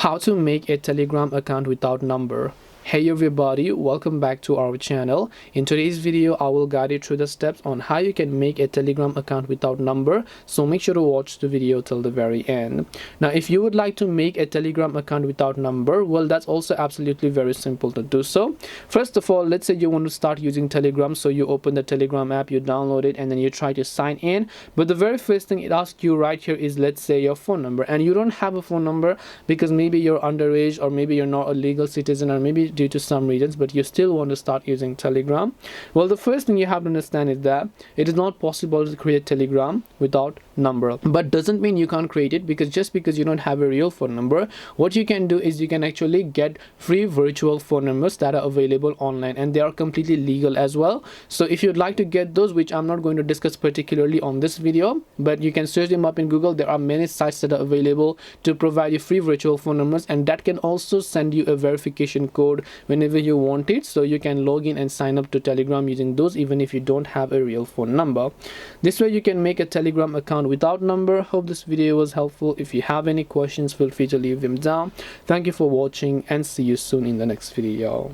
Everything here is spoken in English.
How to make a Telegram account without number. Hey everybody, welcome back to our channel. In today's video I will guide you through the steps on how you can make a Telegram account without number, so make sure to watch the video till the very end. Now if you would like to make a Telegram account without number, well, that's also absolutely very simple to do so. First of all, let's say you want to start using Telegram, so you open the Telegram app, you download it, and then you try to sign in. But the very first thing it asks you right here is, let's say, your phone number, and you don't have a phone number because maybe you're underage, or maybe you're not a legal citizen, or maybe due to some reasons, but you still want to start using Telegram. Well, the first thing you have to understand is that it is not possible to create Telegram without number, but doesn't mean you can't create it, because just because you don't have a real phone number, what you can do is you can actually get free virtual phone numbers that are available online, and they are completely legal as well. So if you'd like to get those, which I'm not going to discuss particularly on this video, but you can search them up in Google. There are many sites that are available to provide you free virtual phone numbers, and that can also send you a verification code whenever you want it, so you can log in and sign up to Telegram using those even if you don't have a real phone number. This way you can make a Telegram account without number. Hope this video was helpful. If you have any questions, feel free to leave them down. Thank you for watching and see you soon in the next video.